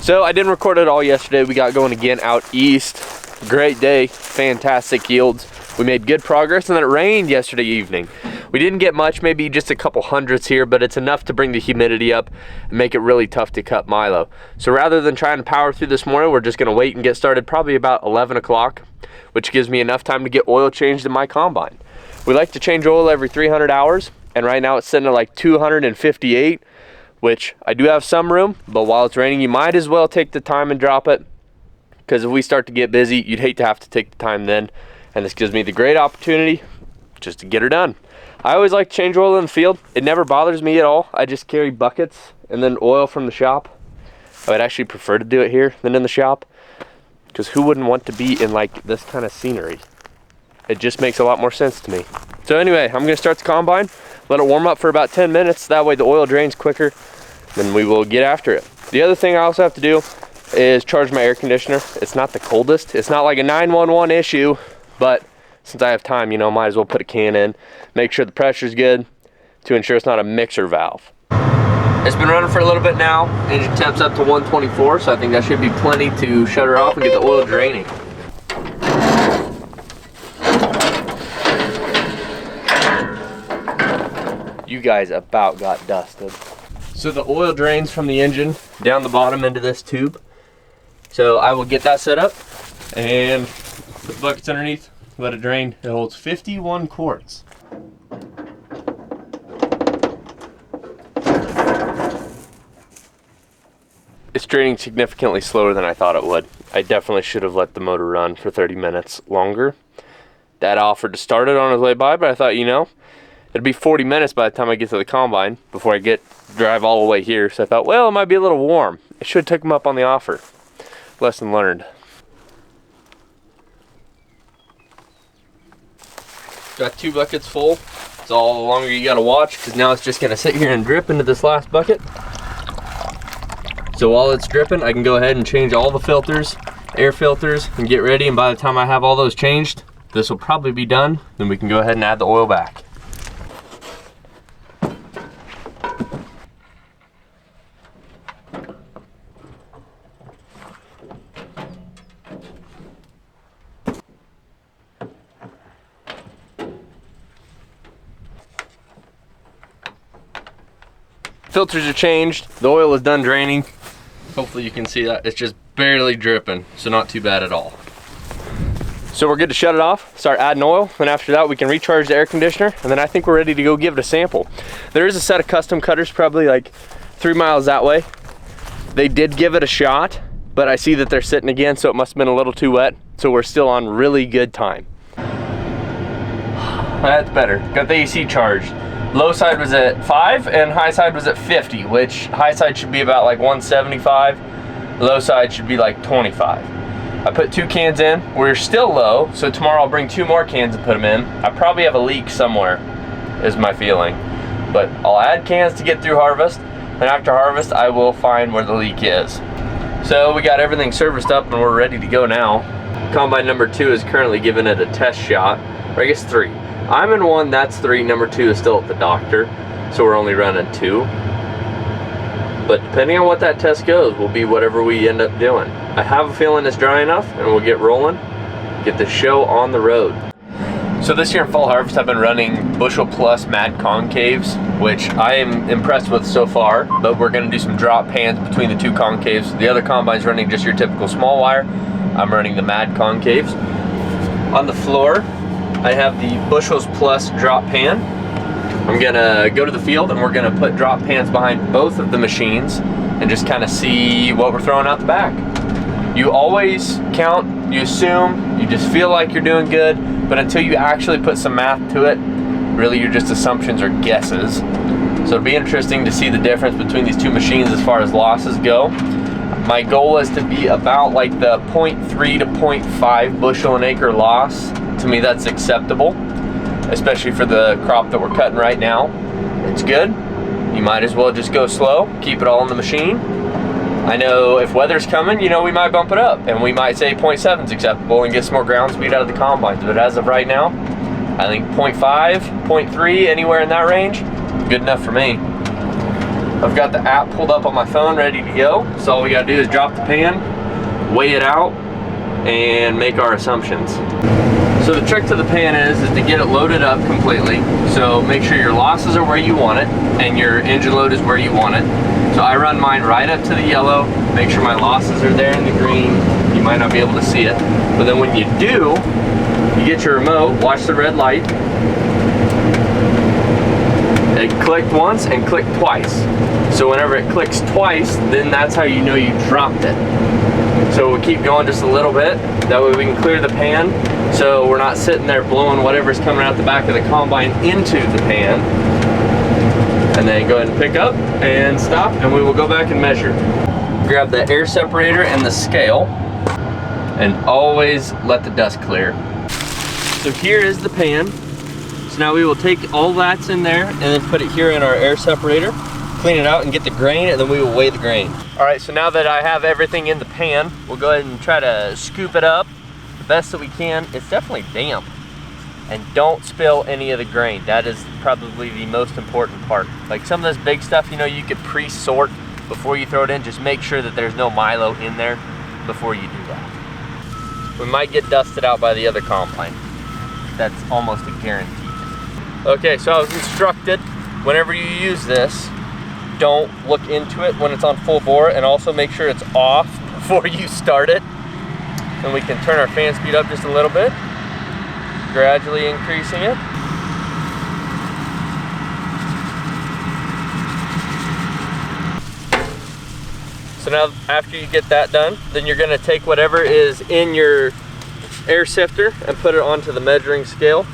So I didn't record it all yesterday. We got going again out east. Great day, fantastic yields. We made good progress, and then it rained yesterday evening. We didn't get much, maybe just a couple hundredths here, but it's enough to bring the humidity up and make it really tough to cut Milo. So rather than trying to power through this morning, we're just gonna wait and get started probably about 11 o'clock, which gives me enough time to get oil changed in my combine. We like to change oil every 300 hours, and right now it's sitting at like 258, which I do have some room, but while it's raining, you might as well take the time and drop it, because if we start to get busy, you'd hate to have to take the time then, and this gives me the great opportunity just to get her done. I always like to change oil in the field. It never bothers me at all. I just carry buckets and then oil from the shop. I would actually prefer to do it here than in the shop, because who wouldn't want to be in like this kind of scenery? It just makes a lot more sense to me. So anyway, I'm gonna start the combine, let it warm up for about 10 minutes. That way the oil drains quicker, then we will get after it. The other thing I also have to do is charge my air conditioner. It's not the coldest. It's not like a 911 issue, but since I have time, you know, might as well put a can in, make sure the pressure's good to ensure it's not a mixer valve. It's been running for a little bit now. Engine temp's up to 124, so I think that should be plenty to shut her off and get the oil draining. You guys about got dusted. So the oil drains from the engine down the bottom into this tube. So I will get that set up and put the buckets underneath. Let it drain. It holds 51 quarts. It's draining significantly slower than I thought it would. I definitely should have let the motor run for 30 minutes longer. Dad offered to start it on his way by, but I thought, you know, it'd be 40 minutes by the time I get to the combine before I drive all the way here. So I thought, well, it might be a little warm. I should have took him up on the offer. Lesson learned. Got 2 buckets full. It's all the longer you gotta watch, because now it's just gonna sit here and drip into this last bucket. So while it's dripping, I can go ahead and change all the filters, air filters, and get ready. And by the time I have all those changed, this will probably be done. Then we can go ahead and add the oil back. Filters are changed, the oil is done draining. Hopefully you can see that. It's just barely dripping, so not too bad at all. So we're good to shut it off, start adding oil, and after that we can recharge the air conditioner, and then I think we're ready to go give it a sample. There is a set of custom cutters probably like 3 miles that way. They did give it a shot, but I see that they're sitting again, so it must have been a little too wet, so we're still on really good time. That's better. Got the AC charged. Low side was at 5 and high side was at 50, which high side should be about like 175. Low side should be like 25. I put 2 cans in. We're still low, so tomorrow I'll bring 2 more cans and put them in. I probably have a leak somewhere, is my feeling. But I'll add cans to get through harvest, and after harvest I will find where the leak is. So we got everything serviced up and we're ready to go now. Combine number 2 is currently giving it a test shot, or I guess 3. I'm in 1, that's 3, number 2 is still at the doctor, so we're only running 2. But depending on what that test goes, will be whatever we end up doing. I have a feeling it's dry enough, and we'll get rolling, get the show on the road. So this year in fall harvest, I've been running bushel plus mad concaves, which I am impressed with so far, but we're gonna do some drop pans between the 2 concaves. The other combine's running just your typical small wire. I'm running the mad concaves. On the floor, I have the bushels plus drop pan. I'm gonna go to the field and we're gonna put drop pans behind both of the machines and just kind of see what we're throwing out the back. You always count, you assume, you just feel like you're doing good, but until you actually put some math to it, really your just assumptions or guesses. So it'll be interesting to see the difference between these 2 machines as far as losses go. My goal is to be about like the 0.3 to 0.5 bushel an acre loss. To me, that's acceptable, especially for the crop that we're cutting right now. It's good. You might as well just go slow, keep it all in the machine. I know if weather's coming, you know, we might bump it up and we might say 0.7 is acceptable and get some more ground speed out of the combines. But as of right now, I think 0.5, 0.3, anywhere in that range, good enough for me. I've got the app pulled up on my phone ready to go. So all we gotta do is drop the pan, weigh it out, and make our assumptions. So the trick to the pan is to get it loaded up completely. So make sure your losses are where you want it and your engine load is where you want it. So I run mine right up to the yellow, make sure my losses are there in the green. You might not be able to see it. But then when you do, you get your remote, watch the red light. It clicked once and clicked twice. So whenever it clicks twice, then that's how you know you dropped it. So we'll keep going just a little bit. That way we can clear the pan, so we're not sitting there blowing whatever's coming out the back of the combine into the pan. And then go ahead and pick up and stop, and we will go back and measure. Grab the air separator and the scale, and always let the dust clear. So here is the pan. So now we will take all that's in there and then put it here in our air separator, clean it out and get the grain, and then we will weigh the grain. All right, so now that I have everything in the pan, we'll go ahead and try to scoop it up the best that we can. It's definitely damp. And don't spill any of the grain. That is probably the most important part. Like some of this big stuff, you know, you could pre-sort before you throw it in. Just make sure that there's no Milo in there before you do that. We might get dusted out by the other combine. That's almost a guarantee. Okay, so I was instructed, whenever you use this, don't look into it when it's on full bore, and also make sure it's off before you start it. And we can turn our fan speed up just a little bit, gradually increasing it. So now after you get that done, then you're gonna take whatever is in your air sifter and put it onto the measuring scale.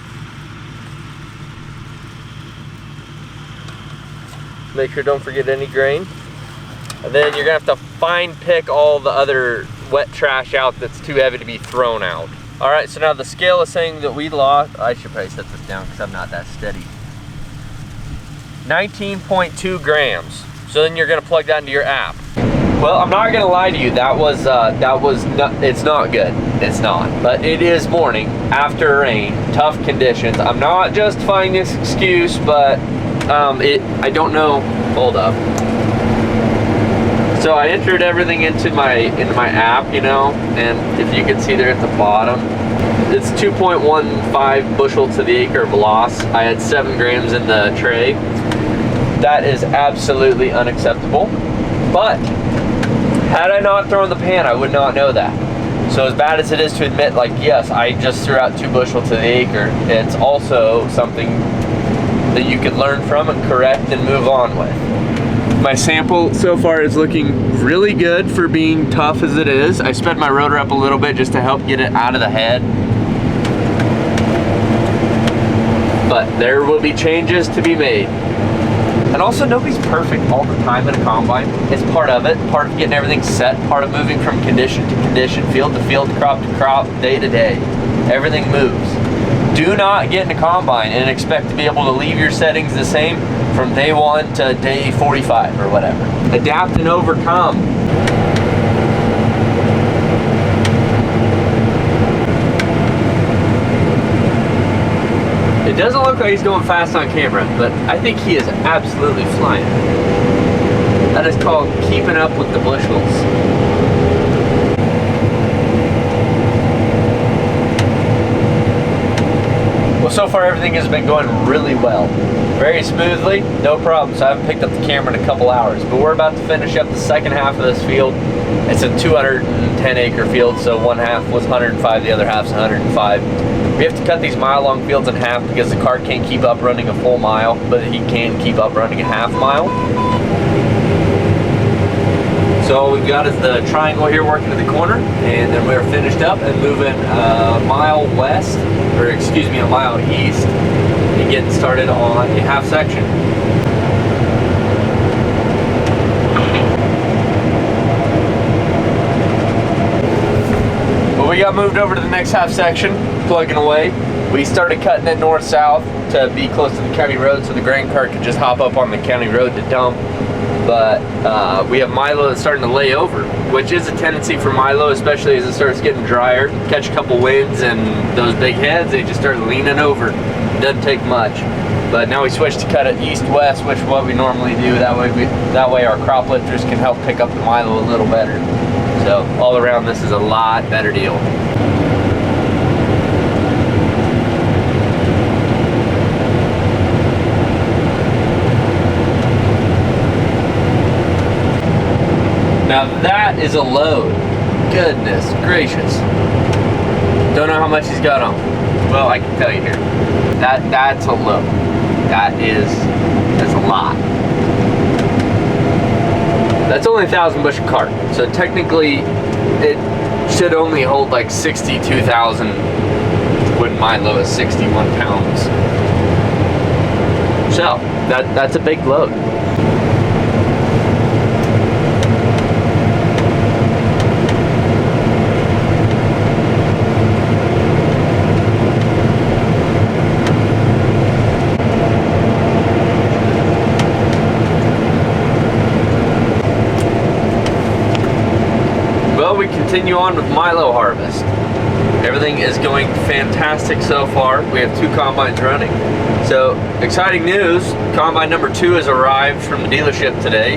Make sure don't forget any grain. And then you're gonna have to fine pick all the other wet trash out that's too heavy to be thrown out. All right, so now the scale is saying that we lost, I should probably set this down because I'm not that steady. 19.2 grams. So then you're gonna plug that into your app. Well, I'm not gonna lie to you, it's not good, it's not. But it is morning, after rain, tough conditions. I'm not justifying this excuse, but I don't know, hold up. So I entered everything into my app, you know, and if you can see there at the bottom, it's 2.15 bushel to the acre of loss. I had 7 grams in the tray. That is absolutely unacceptable. But had I not thrown the pan, I would not know that. So as bad as it is to admit, like, yes, I just threw out 2 bushel to the acre, it's also something that you can learn from and correct and move on with. My sample so far is looking really good for being tough as it is. I sped my rotor up a little bit just to help get it out of the head. But there will be changes to be made. And also, nobody's perfect all the time in a combine. It's part of it, part of getting everything set, part of moving from condition to condition, field to field, crop to crop, day to day. Everything moves. Do not get in a combine and expect to be able to leave your settings the same from day 1 to day 45 or whatever. Adapt and overcome. It doesn't look like he's going fast on camera, but I think he is absolutely flying. That is called keeping up with the bushels. Well, so far everything has been going really well. Very smoothly, no problems. I haven't picked up the camera in a couple hours, but we're about to finish up the second half of this field. It's a 210 acre field, so one half was 105, the other half's 105. We have to cut these mile-long fields in half because the car can't keep up running a full mile, but he can keep up running a half mile. So all we've got is the triangle here working to the corner, and then we're finished up and moving a mile west, or excuse me, a mile east, and getting started on a half section. Well, we got moved over to the next half section, plugging away. We started cutting it north-south to be close to the county road so the grain cart could just hop up on the county road to dump. But we have Milo that's starting to lay over, which is a tendency for Milo, especially as it starts getting drier. Catch a couple winds and those big heads, they just start leaning over. Doesn't take much. But now we switched to cut it east-west, which is what we normally do. That way our crop lifters can help pick up the Milo a little better. So all around, this is a lot better deal. Now that is a load. Goodness gracious. Don't know how much he's got on. Well, I can tell you here. That's a load. That's a lot. That's only 1,000 bushel cart. So technically it should only hold like 62,000 when Milo is 61 pounds. So that's a big load. We continue on with Milo harvest. Everything is going fantastic so far. We have 2 combines running. So exciting news, combine number 2 has arrived from the dealership today.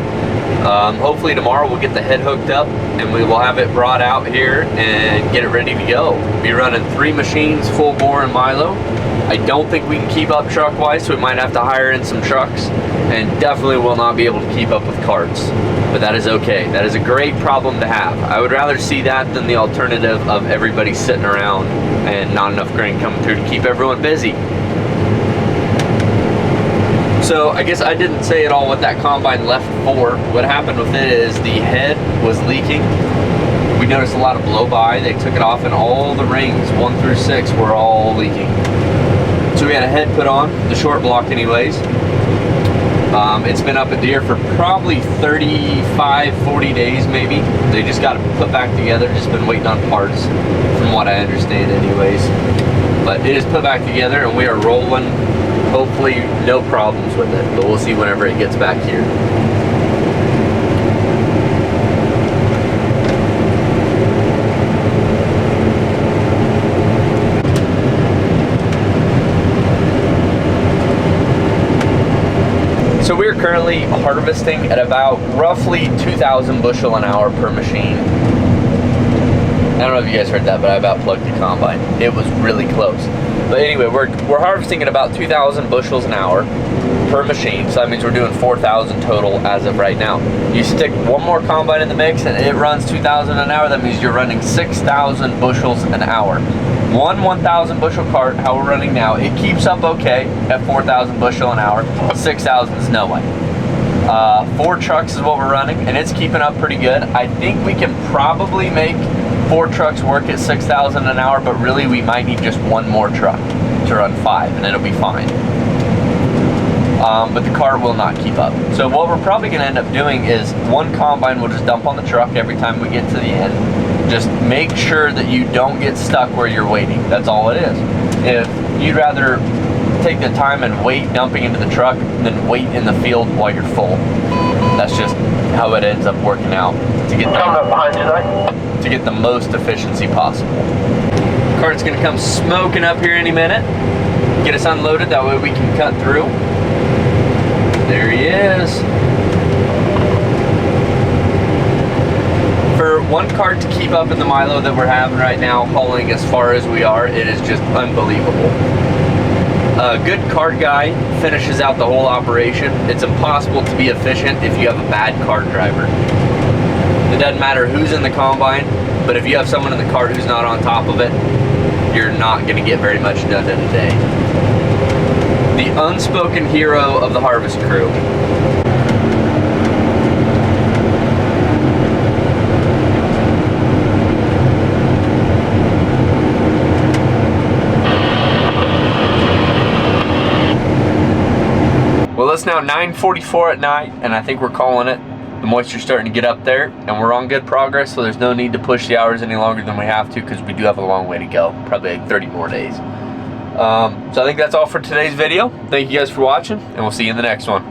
Hopefully tomorrow we'll get the head hooked up and we will have it brought out here and get it ready to go. We'll be running 3 machines, full bore and Milo. I don't think we can keep up truck wise, so we might have to hire in some trucks, and definitely will not be able to keep up with carts. But that is okay. That is a great problem to have. I would rather see that than the alternative of everybody sitting around and not enough grain coming through to keep everyone busy. So I guess I didn't say at all what that combine left for. What happened with it is the head was leaking. We noticed a lot of blow by. They took it off and all the rings, 1 through 6, were all leaking. So we had a head put on, the short block anyways. It's been up at Deere for probably 35, 40 days maybe. They just got it put back together, just been waiting on parts from what I understand anyways. But it is put back together and we are rolling, hopefully no problems with it, but we'll see whenever it gets back here. So we're currently harvesting at about roughly 2,000 bushel an hour per machine. I don't know if you guys heard that, but I about plugged the combine. It was really close. But anyway, we're harvesting at about 2,000 bushels an hour per machine. So that means we're doing 4,000 total as of right now. You stick one more combine in the mix and it runs 2,000 an hour. That means you're running 6,000 bushels an hour. One 1,000 bushel cart, how we're running now, it keeps up okay at 4,000 bushel an hour. 6,000 is no way. 4 trucks is what we're running, and it's keeping up pretty good. I think we can probably make 4 trucks work at 6,000 an hour, but really we might need just 1 more truck to run 5, and it'll be fine. But the cart will not keep up. So what we're probably going to end up doing is 1 combine will just dump on the truck every time we get to the end. Just make sure that you don't get stuck where you're waiting. That's all it is. If you'd rather take the time and wait dumping into the truck than wait in the field while you're full. That's just how it ends up working out to get the most efficiency possible. Cart's gonna come smoking up here any minute. Get us unloaded, that way we can cut through. There he is. For 1 cart to keep up in the Milo that we're having right now, hauling as far as we are, it is just unbelievable. A good cart guy finishes out the whole operation. It's impossible to be efficient if you have a bad cart driver. It doesn't matter who's in the combine, but if you have someone in the cart who's not on top of it, you're not going to get very much done in a day. The unspoken hero of the harvest crew. Well, it's now 9:44 at night, and I think we're calling it. The moisture's starting to get up there, and we're on good progress, so there's no need to push the hours any longer than we have to, because we do have a long way to go, probably like 30 more days. So I think that's all for today's video. Thank you guys for watching, and we'll see you in the next one.